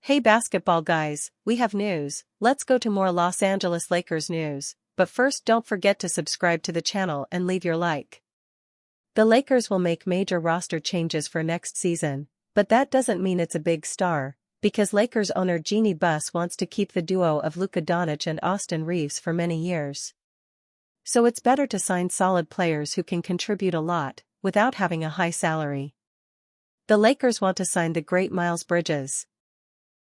Hey basketball guys, we have news. Let's go to more Los Angeles Lakers news, but first don't forget to subscribe to the channel and leave your like. The Lakers will make major roster changes for next season, but that doesn't mean it's a big star, because Lakers owner Jeanie Buss wants to keep the duo of Luka Doncic and Austin Reeves for many years. So it's better to sign solid players who can contribute a lot, without having a high salary. The Lakers want to sign the great Miles Bridges.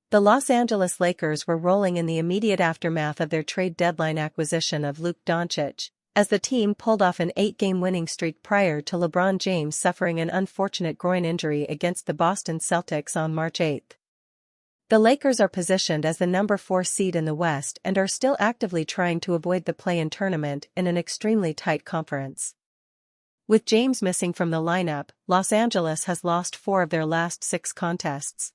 The Los Angeles Lakers were rolling in the immediate aftermath of their trade deadline acquisition of Luka Doncic, as the team pulled off an 8-game winning streak prior to LeBron James suffering an unfortunate groin injury against the Boston Celtics on March 8. The Lakers are positioned as the number 4 seed in the West and are still actively trying to avoid the play-in tournament in an extremely tight conference. With James missing from the lineup, Los Angeles has lost 4 of their last 6 contests.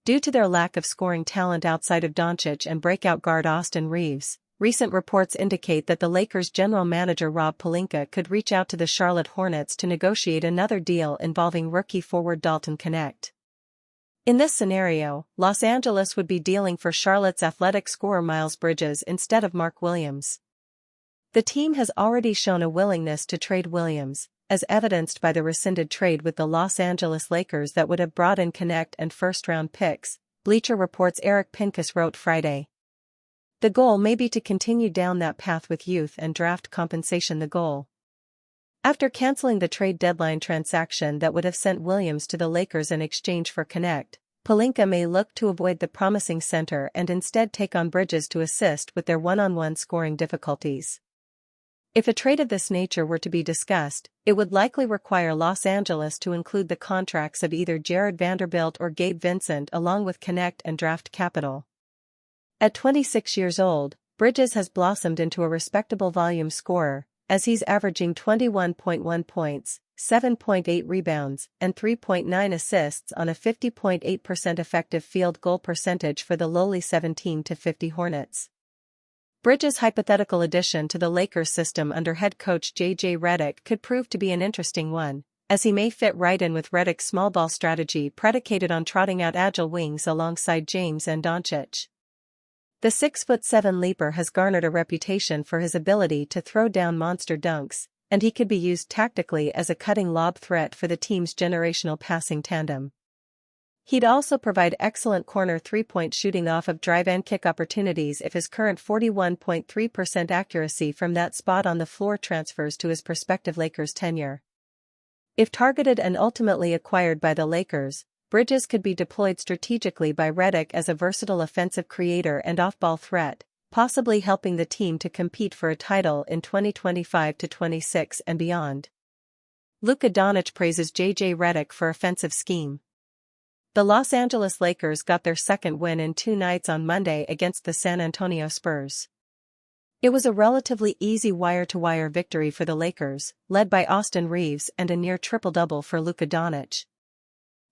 Due to their lack of scoring talent outside of Doncic and breakout guard Austin Reeves, recent reports indicate that the Lakers' general manager Rob Pelinka could reach out to the Charlotte Hornets to negotiate another deal involving rookie forward Dalton Knecht. In this scenario, Los Angeles would be dealing for Charlotte's athletic scorer Miles Bridges instead of Mark Williams. The team has already shown a willingness to trade Williams, as evidenced by the rescinded trade with the Los Angeles Lakers that would have brought in Knecht and first-round picks, Bleacher Report's Eric Pincus wrote Friday. The goal may be to continue down that path with youth and draft compensation the goal. After canceling the trade deadline transaction that would have sent Williams to the Lakers in exchange for Knecht, Pelinka may look to avoid the promising center and instead take on Bridges to assist with their one-on-one scoring difficulties. If a trade of this nature were to be discussed, it would likely require Los Angeles to include the contracts of either Jared Vanderbilt or Gabe Vincent along with Knecht and draft capital. At 26 years old, Bridges has blossomed into a respectable volume scorer, as he's averaging 21.1 points, 7.8 rebounds, and 3.9 assists on a 50.8% effective field goal percentage for the lowly 17-50 Hornets. Bridges' hypothetical addition to the Lakers system under head coach J.J. Redick could prove to be an interesting one, as he may fit right in with Redick's small ball strategy predicated on trotting out agile wings alongside James and Doncic. The 6'7" leaper has garnered a reputation for his ability to throw down monster dunks, and he could be used tactically as a cutting lob threat for the team's generational passing tandem. He'd also provide excellent corner three-point shooting off of drive and kick opportunities if his current 41.3% accuracy from that spot on the floor transfers to his prospective Lakers tenure. If targeted and ultimately acquired by the Lakers, Bridges could be deployed strategically by Redick as a versatile offensive creator and off-ball threat, possibly helping the team to compete for a title in 2025-26 and beyond. Luka Doncic praises J.J. Redick for offensive scheme. The Los Angeles Lakers got their second win in 2 nights on Monday against the San Antonio Spurs. It was a relatively easy wire-to-wire victory for the Lakers, led by Austin Reeves and a near triple-double for Luka Doncic.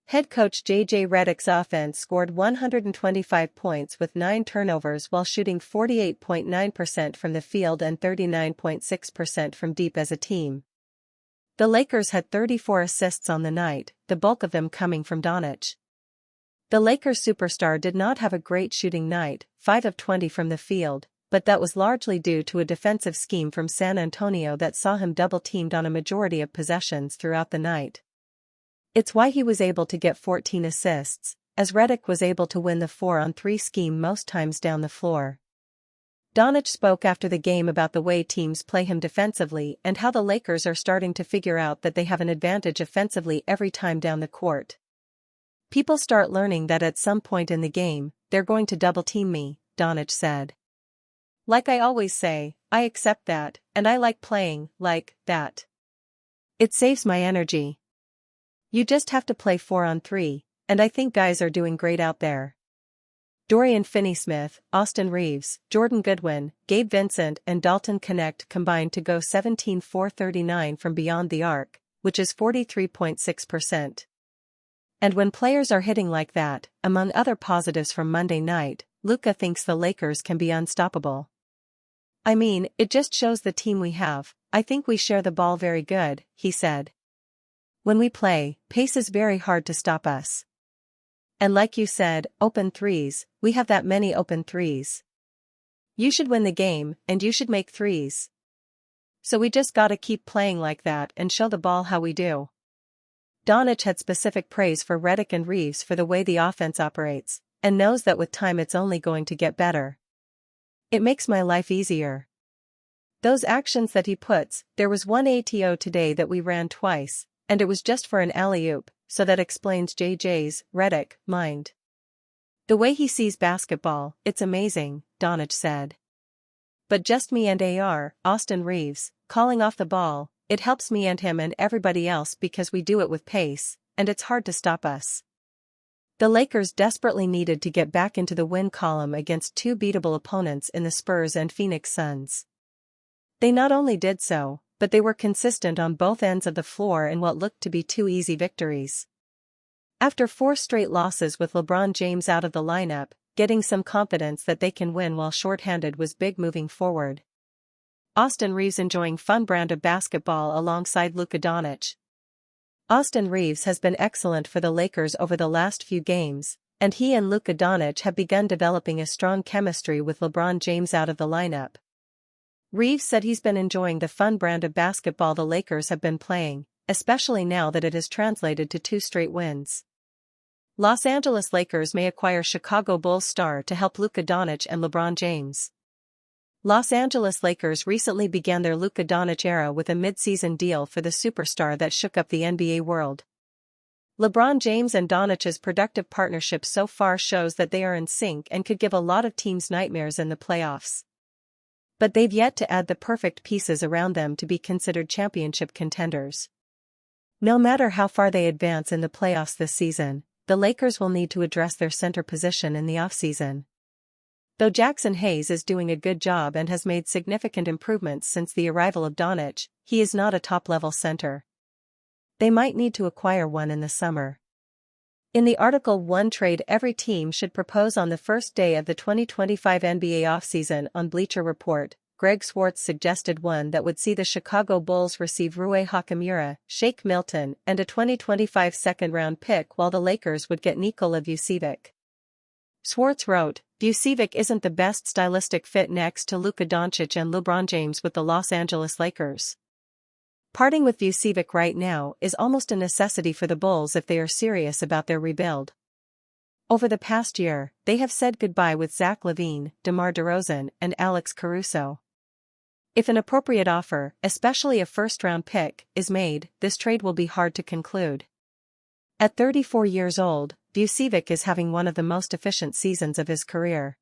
Head coach J.J. Redick's offense scored 125 points with 9 turnovers while shooting 48.9% from the field and 39.6% from deep as a team. The Lakers had 34 assists on the night, the bulk of them coming from Doncic. The Lakers superstar did not have a great shooting night, 5 of 20 from the field, but that was largely due to a defensive scheme from San Antonio that saw him double-teamed on a majority of possessions throughout the night. It's why he was able to get 14 assists, as Redick was able to win the 4-on-3 scheme most times down the floor. Doncic spoke after the game about the way teams play him defensively and how the Lakers are starting to figure out that they have an advantage offensively every time down the court. People start learning that at some point in the game, they're going to double-team me, Doncic said. Like I always say, I accept that, and I like playing like that. It saves my energy. You just have to play 4-on-3, and I think guys are doing great out there. Dorian Finney-Smith, Austin Reeves, Jordan Goodwin, Gabe Vincent and Dalton Knecht combined to go 17-4-39 from beyond the arc, which is 43.6%. And when players are hitting like that, among other positives from Monday night, Luka thinks the Lakers can be unstoppable. I mean, it just shows the team we have, I think we share the ball very good, he said. When we play, pace is very hard to stop us. And like you said, open threes, we have that many open threes. You should win the game, and you should make threes. So we just gotta keep playing like that and show the ball how we do. Doncic had specific praise for Redick and Reeves for the way the offense operates, and knows that with time it's only going to get better. It makes my life easier. Those actions that he puts, there was one ATO today that we ran twice, and it was just for an alley-oop, so that explains JJ's, Redick, mind. The way he sees basketball, it's amazing, Doncic said. But just me and Austin Reeves, calling off the ball, it helps me and him and everybody else because we do it with pace, and it's hard to stop us. The Lakers desperately needed to get back into the win column against two beatable opponents in the Spurs and Phoenix Suns. They not only did so, but they were consistent on both ends of the floor in what looked to be two easy victories. After 4 straight losses with LeBron James out of the lineup, getting some confidence that they can win while shorthanded was big moving forward. Austin Reeves enjoying fun brand of basketball alongside Luka Doncic. Austin Reeves has been excellent for the Lakers over the last few games, and he and Luka Doncic have begun developing a strong chemistry with LeBron James out of the lineup. Reeves said he's been enjoying the fun brand of basketball the Lakers have been playing, especially now that it has translated to 2 straight wins. Los Angeles Lakers may acquire Chicago Bulls star to help Luka Doncic and LeBron James. Los Angeles Lakers recently began their Luka Doncic era with a mid-season deal for the superstar that shook up the NBA world. LeBron James and Doncic's productive partnership so far shows that they are in sync and could give a lot of teams nightmares in the playoffs. But they've yet to add the perfect pieces around them to be considered championship contenders. No matter how far they advance in the playoffs this season, the Lakers will need to address their center position in the offseason. Though Jackson Hayes is doing a good job and has made significant improvements since the arrival of Doncic, he is not a top-level center. They might need to acquire one in the summer. In the article One Trade Every Team Should Propose on the First Day of the 2025 NBA Offseason on Bleacher Report, Greg Swartz suggested one that would see the Chicago Bulls receive Rui Hachimura, Shake Milton, and a 2025 second-round pick while the Lakers would get Nikola Vucevic. Swartz wrote, Vucevic isn't the best stylistic fit next to Luka Doncic and LeBron James with the Los Angeles Lakers. Parting with Vucevic right now is almost a necessity for the Bulls if they are serious about their rebuild. Over the past year, they have said goodbye with Zach LaVine, DeMar DeRozan, and Alex Caruso. If an appropriate offer, especially a first-round pick, is made, this trade will be hard to conclude. At 34 years old, Vucevic is having one of the most efficient seasons of his career.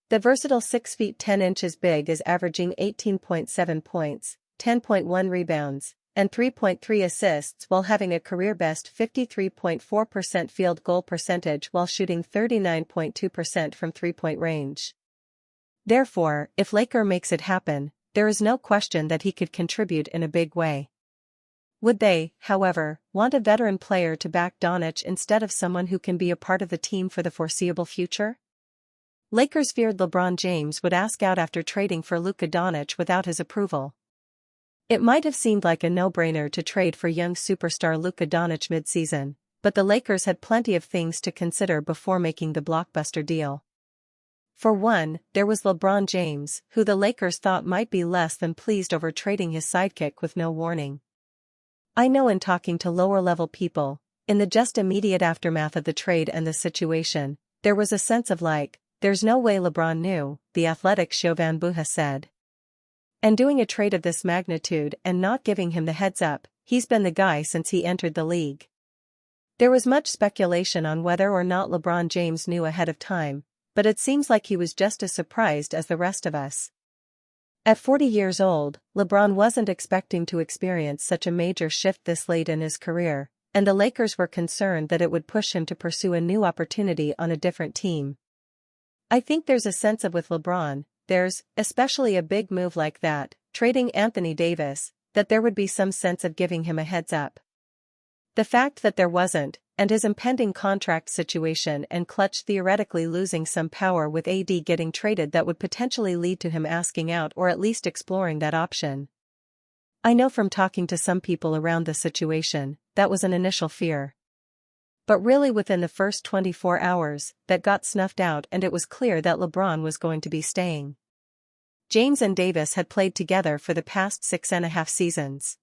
The versatile 6 feet 10 inches big is averaging 18.7 points, 10.1 rebounds, and 3.3 assists while having a career-best 53.4% field goal percentage while shooting 39.2% from three-point range. Therefore, if Laker makes it happen, there is no question that he could contribute in a big way. Would they, however, want a veteran player to back Doncic instead of someone who can be a part of the team for the foreseeable future? Lakers feared LeBron James would ask out after trading for Luka Doncic without his approval. It might have seemed like a no-brainer to trade for young superstar Luka Doncic mid-season, but the Lakers had plenty of things to consider before making the blockbuster deal. For one, there was LeBron James, who the Lakers thought might be less than pleased over trading his sidekick with no warning. I know in talking to lower-level people, in the just immediate aftermath of the trade and the situation, there was a sense of like, there's no way LeBron knew, The Athletic's Jovan Buha said. And doing a trade of this magnitude and not giving him the heads up, he's been the guy since he entered the league. There was much speculation on whether or not LeBron James knew ahead of time, but it seems like he was just as surprised as the rest of us. At 40 years old, LeBron wasn't expecting to experience such a major shift this late in his career, and the Lakers were concerned that it would push him to pursue a new opportunity on a different team. I think there's a sense of with LeBron, there's, especially a big move like that, trading Anthony Davis, that there would be some sense of giving him a heads up. The fact that there wasn't, and his impending contract situation and Clutch theoretically losing some power with AD getting traded that would potentially lead to him asking out or at least exploring that option. I know from talking to some people around the situation, that was an initial fear. But really within the first 24 hours, that got snuffed out and it was clear that LeBron was going to be staying. James and Davis had played together for the past 6.5 seasons.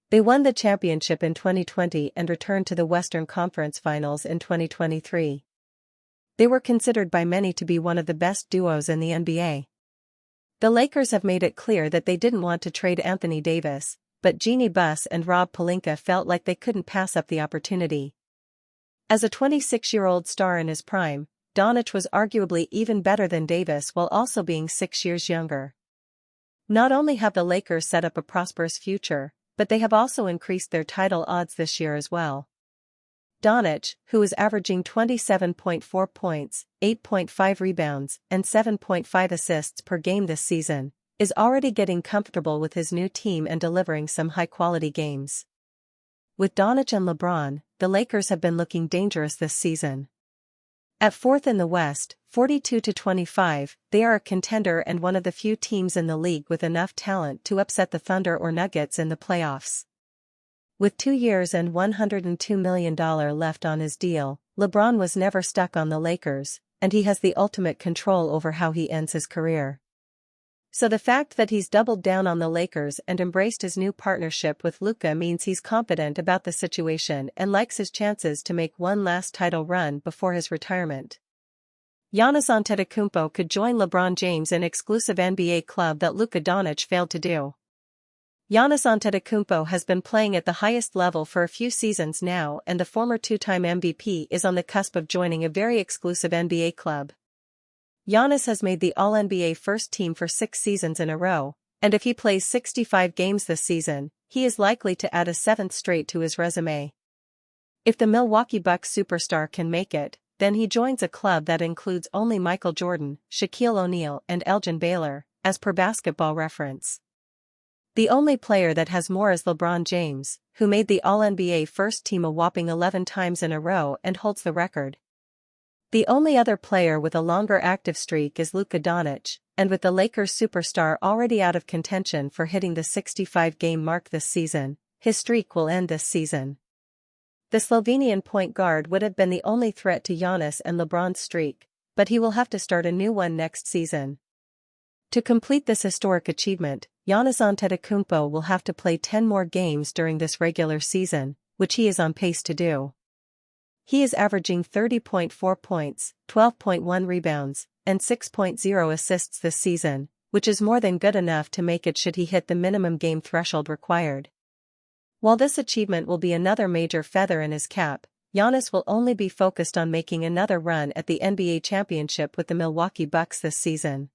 They won the championship in 2020 and returned to the Western Conference Finals in 2023. They were considered by many to be one of the best duos in the NBA. The Lakers have made it clear that they didn't want to trade Anthony Davis, but Jeanie Buss and Rob Pelinka felt like they couldn't pass up the opportunity. As a 26-year-old star in his prime, Doncic was arguably even better than Davis while also being 6 years younger. Not only have the Lakers set up a prosperous future, but they have also increased their title odds this year as well. Doncic, who is averaging 27.4 points, 8.5 rebounds, and 7.5 assists per game this season, is already getting comfortable with his new team and delivering some high-quality games. With Doncic and LeBron, the Lakers have been looking dangerous this season. At fourth in the West, 42-25, they are a contender and one of the few teams in the league with enough talent to upset the Thunder or Nuggets in the playoffs. With 2 years and $102 million left on his deal, LeBron was never stuck on the Lakers, and he has the ultimate control over how he ends his career. So the fact that he's doubled down on the Lakers and embraced his new partnership with Luka means he's confident about the situation and likes his chances to make one last title run before his retirement. Giannis Antetokounmpo could join LeBron James in exclusive NBA club that Luka Doncic failed to do. Giannis Antetokounmpo has been playing at the highest level for a few seasons now, and the former two-time MVP is on the cusp of joining a very exclusive NBA club. Giannis has made the All-NBA first team for 6 seasons in a row, and if he plays 65 games this season, he is likely to add a 7th straight to his resume. If the Milwaukee Bucks superstar can make it, then he joins a club that includes only Michael Jordan, Shaquille O'Neal and Elgin Baylor, as per Basketball Reference. The only player that has more is LeBron James, who made the All-NBA first team a whopping 11 times in a row and holds the record. The only other player with a longer active streak is Luka Doncic, and with the Lakers superstar already out of contention for hitting the 65-game mark this season, his streak will end this season. The Slovenian point guard would have been the only threat to Giannis and LeBron's streak, but he will have to start a new one next season. To complete this historic achievement, Giannis Antetokounmpo will have to play 10 more games during this regular season, which he is on pace to do. He is averaging 30.4 points, 12.1 rebounds, and 6.0 assists this season, which is more than good enough to make it should he hit the minimum game threshold required. While this achievement will be another major feather in his cap, Giannis will only be focused on making another run at the NBA championship with the Milwaukee Bucks this season.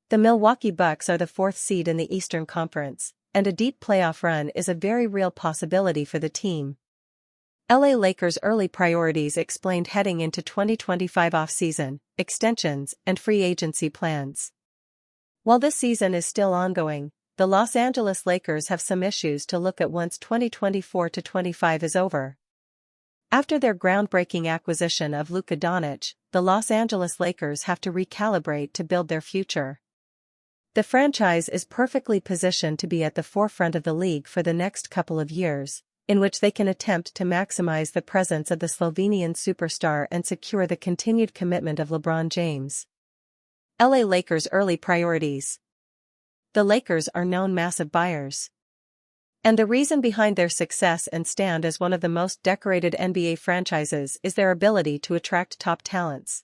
The Milwaukee Bucks are the 4th seed in the Eastern Conference, and a deep playoff run is a very real possibility for the team. LA Lakers' early priorities explained heading into 2025 offseason, extensions, and free agency plans. While this season is still ongoing, the Los Angeles Lakers have some issues to look at once 2024-25 is over. After their groundbreaking acquisition of Luka Doncic, the Los Angeles Lakers have to recalibrate to build their future. The franchise is perfectly positioned to be at the forefront of the league for the next couple of years, in which they can attempt to maximize the presence of the Slovenian superstar and secure the continued commitment of LeBron James. LA Lakers' early priorities. The Lakers are known massive buyers. And the reason behind their success and stand as one of the most decorated NBA franchises is their ability to attract top talents.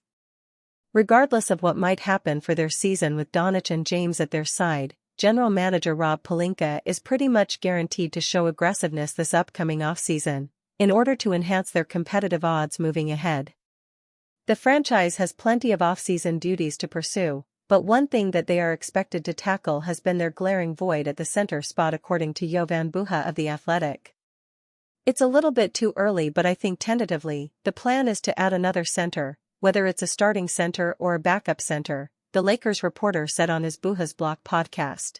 Regardless of what might happen for their season with Doncic and James at their side, General Manager Rob Pelinka is pretty much guaranteed to show aggressiveness this upcoming offseason, in order to enhance their competitive odds moving ahead. The franchise has plenty of offseason duties to pursue, but one thing that they are expected to tackle has been their glaring void at the center spot according to Jovan Buha of The Athletic. It's a little bit too early, but I think tentatively, the plan is to add another center, whether it's a starting center or a backup center, the Lakers reporter said on his Buha's Block podcast.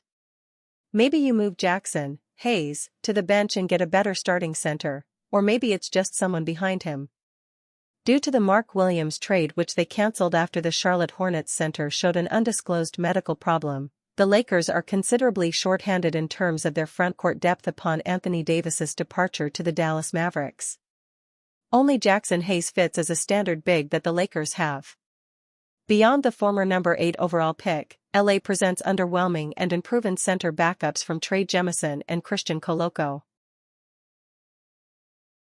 Maybe you move Jackson, Hayes, to the bench and get a better starting center, or maybe it's just someone behind him. Due to the Mark Williams trade which they cancelled after the Charlotte Hornets center showed an undisclosed medical problem, the Lakers are considerably short-handed in terms of their frontcourt depth upon Anthony Davis's departure to the Dallas Mavericks. Only Jackson Hayes fits as a standard big that the Lakers have. Beyond the former number 8 overall pick, LA presents underwhelming and unproven center backups from Trey Jemison and Christian Coloco.